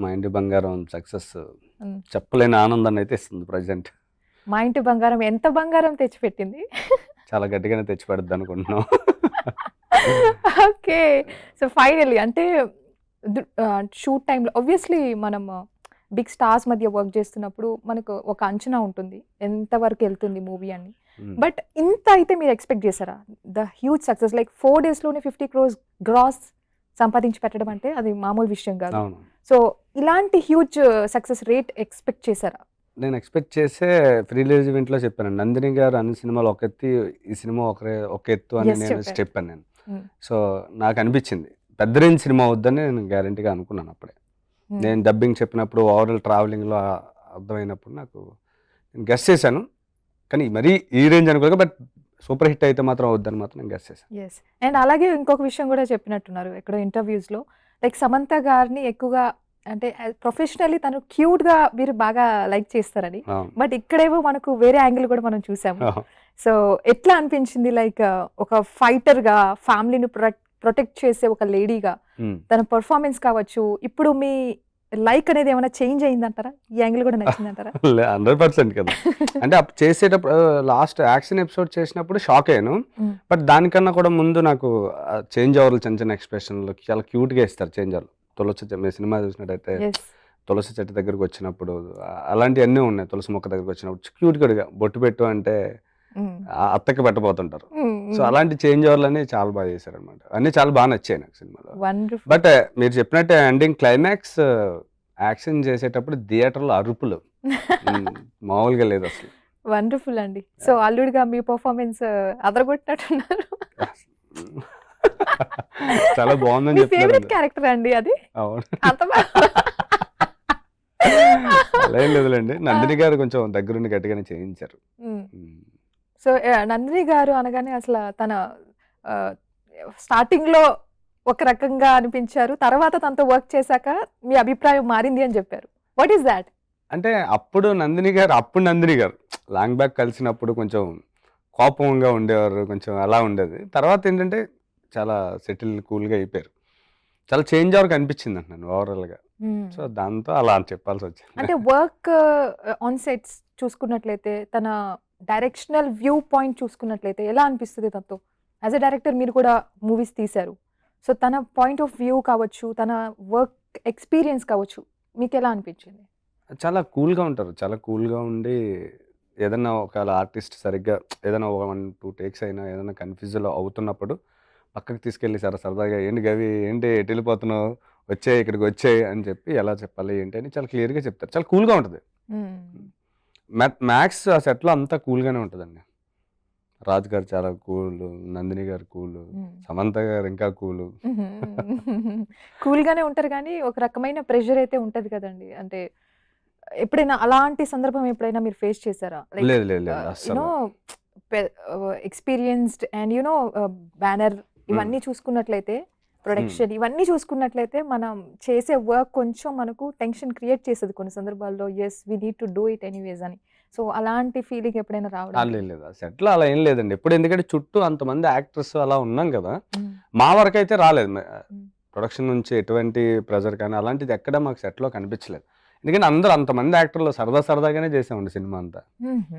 మా ఇంటి బంగారం సక్సెస్ హ్మ్. చెప్పలేని ఆనందాన్ని అయితే ఇస్తుంది ప్రజెంట్. మా ఇంటి బంగారం ఎంత బంగారం తెచ్చిపెట్టింది? చాలా గట్టిగానే తెచ్చిపెడద్దు అనుకుంటున్నాం. ఓకే. సో, ఫైనల్లీ అంటే షూట్ టైమ్‌లో ఆబ్వియస్లీ మనం బిగ్ స్టార్స్ మధ్య వర్క్ చేస్తున్నప్పుడు మనకు ఒక అంచనా ఉంటుంది. ఎంత వరకు ఎళ్తుంది మూవీ అని. హ్మ్. బట్ ఇంత అయితే మీరు ఎక్స్‌పెక్ట్ చేసారా? ద హ్యూజ్ సక్సెస్ లైక్ 4 డేస్‌లోనే 50 క్రోర్స్ గ్రాస్ సంపాదించి పెట్టడం అంటే అది మామూలు విషయం కాదు. అవును. సో, ఇలాంటి హ్యూజ్ సక్సెస్ రేట్ ఎక్స్‌పెక్ట్ చేసారా? నేను ఎక్స్‌పెక్ట్ చేసే ప్రీ రిలీజ్ ఈవెంట్‌లో చెప్పానండి. నందిని గారు అన్ని సినిమాలు ఒక ఎత్తు, ఈ సినిమా ఒక ఎత్తు అని యెస్, నేను చెప్పారు. చెప్పాను నేను. హ్మ్. సో, నాకనిపించింది. పెద్ద రేంజ్ సినిమా అవుద్దని నేను గ్యారంటీగా అనుకున్నాను అప్పుడే. హ్మ్. నేను డబ్బింగ్ చెప్పినప్పుడు ఓవరాల్ ట్రావెలింగ్‌లో అర్థమైనప్పుడు నాకు నేను గెస్ చేశాను. కానీ మరీ ఈ రేంజ్ అనుకోలేదు. బట్ సూపర్ హిట్ అయితే మాత్రం అవుద్దని మాత్రం నేను గెస్ చేశాను. యెస్. అండ్ అలాగే ఇంకొక విషయం గూడా చెప్పినట్టున్నారు ఎక్కడో ఇంటర్‌వ్యూస్‌లో. లైక్ సమంత గారిని ఎక్కువగా అంటే ప్రొఫెషనల్లీ తను క్యూట్‌గా మీరు బాగా లైక్ చేస్తారని. అవును. బట్ ఇక్కడేమో మనకు వేరే యాంగిల్ గూడా మనం చూసాము. అవును. సో, ఎట్లా అనిపించింది లైక్ ఒక ఫైటర్‌గా ఫ్యామిలీని ప్రొటెక్ట్ చేసే ఒక లేడీగా హ్మ్. తన పెర్ఫార్మన్స్ కావచ్చు. ఇప్పుడు మీ లైక్ అనేది ఏమైనా చేంజ్ అయిందంటారా? ఈ యాంగిల్ గూడా నచ్చిందంటారా? 100% కదా! అంటే అప్పుడు చేసేటప్పుడు లాస్ట్ యాక్షన్ ఎపిసోడ్ చేసినప్పుడు షాక్ అయ్యాను. హ్మ్. బట్ దానికన్నా కూడా ముందు నాకు చేంజ్ ఓవర్‌లు చిన్న చిన్న ఎక్స్‌ప్రెషన్‌లు చాలా క్యూట్‌గా ఇస్తారు చేంజ్ ఓవర్‌లు. మీరు సినిమా చూసినట్టయితే యెస్. తులసి చెట్టు దగ్గరికి వచ్చినప్పుడు అలాంటివన్నీ ఉన్నాయి. తులసి మొక్క దగ్గరికి వచ్చినప్పుడు క్యూట్‌గా బొట్టు పెట్టు అంటే హ్మ్. అత్తకి పెట్టబోతుంటారు. హ్మ్. సో, హ్మ్. అలాంటి చేంజ్ ఓవర్‌లన్నీ చాలా బాగా చేశారనమాట. అన్నీ చాలా బాగా నచ్చాయి నాకు సినిమాలో. వండర్‌ఫుల్. బట్ మీరు చెప్పినట్టే ఎండింగ్ క్లైమాక్స్ యాక్షన్ చేసేటప్పుడు థియేటర్‌లో అరుపులు మామూలుగా లేదసలు. వండర్‌ఫుల్ అండి. సో, అల్లుడిగా మీ పెర్ఫార్మన్స్ అదరగొట్టినట్టున్నారు. చాలా బావుందని మీ చెప్తున్నారు ఫేవరెట్ అందరూ. క్యారెక్టర్ అండి అది? అవును. అంత బా అలా ఏం లేదులెండి. నందిని గారు కొంచెం దగ్గరుండి గట్టిగానే చేయించారు. హ్మ్. హ్మ్. సో, నందిని గారు అనగానే అసల తన ఆహ్, స్టార్టింగ్‌లో ఒక రకంగా అనిపించారు. తర్వాత తనతో వర్క్ చేశాక మీ అభిప్రాయం మారింది అని జెప్పారు. What is thought? అంటే అప్పుడు నందిని గారు. లాంగ్ బ్యాక్ కలిసినప్పుడు కొంచెం కోపంగా ఉండేవారు. కొంచెం అలా ఉండేది. తర్వాతేంటంటే చాలా సెటిల్ కూల్‌గా అయిపోయారు. చాలా చేంజ్ ఓవర్ కనిపించిందండి నన్ను ఓవరాల్‌గా. హ్మ్. సో, దాంతో అలా చెప్పాల్సొచ్చింది. అంటే వర్క్ ఆన్ సెట్స్ చూసుకున్నట్లయితే తన డైరెక్షనల్ వ్యూ పాయింట్ చూసుకున్నట్లయితే ఎలా అనిపిస్తది తనతో? యాస్ ఎ డైరెక్టర్ మీరు కూడా మూవీస్ తీశారు. సో, తన పాయింట్ ఆఫ్ వ్యూ కావచ్చు, తన వర్క్ ఎక్స్‌పీరియన్స్ కావచ్చు, మీకెలా అనిపించింది? చాలా కూల్‌గా ఉంటారు. చాలా కూల్‌గా ఉండి ఏదన్నా ఒకవేళ ఆర్టిస్ట్ సరిగ్గా ఏదైనా ఒక 1, 2 టేక్స్ అయినా ఏదైనా కన్‌ఫ్యూజ్‌లో అవుతున్నప్పుడు పక్కకి తీసుకెళ్ళి సరదాగా "ఏంటి గవి ఏంటి ఎటెళ్ళిపోతున్నావు? వచ్చేయి ఇక్కడికొచ్చేయి" అని చెప్పి ఎలా చెప్పాలి ఏంటి అని చాలా క్లియర్‌గా చెప్తారు. చాలా కూల్‌గా ఉంటది. హ్మ్. మ్యాక్స్ ఆ సెట్‌లో అంతా కూల్‌గానే ఉంటదండి. రాజు గారు చాలా కూలు, నందిని గారు కూలు, హ్మ్. సమంత గారు ఇంకా కూలు. కూల్‌గానే ఉంటారు గానీ, ఒక రకమైన ప్రెషర్ అయితే ఉంటది కదండీ! అంటే ఎప్పుడైనా అలాంటి సందర్భం ఎప్పుడైనా మీరు ఫేస్ చేసారా? లైక్ లేదు యూ నో అస్సలు. పె experienced and you know banner హ్మ్. ఇవన్నీ చూసుకున్నట్లయితే, హ్మ్. ప్రొడక్షన్ ఇవన్నీ చూసుకున్నట్లయితే, మనం చేసే వర్క్ కొంచెం మనకు టెన్షన్ క్రియేట్ చేస్తది కొన్ని సందర్భాల్లో. Yes! We need to do it anyways అని. సో, అలాంటి ఫీలింగ్ ఎప్పుడైనా రావడం లేదు. ఆ సెట్‌లో అలా ఏం లేదండి. ఎప్పుడు ఎందుకంటే చుట్టూ అంతమంది యాక్టర్స్ అలా ఉన్నాం గదా! హ్మ్. మా వరకైతే రాలేదు. హ్మ్. ప్రొడక్షన్ నుంచి ఎటువంటి ప్రెషర్ కానీ అలాంటిది ఎక్కడ మాకు సెట్‌లో కనిపించలేదు. ఎందుకంటే అందరూ అంతమంది యాక్టర్లు సరదాగానే చేసామండి సినిమా అంతా. హుహు.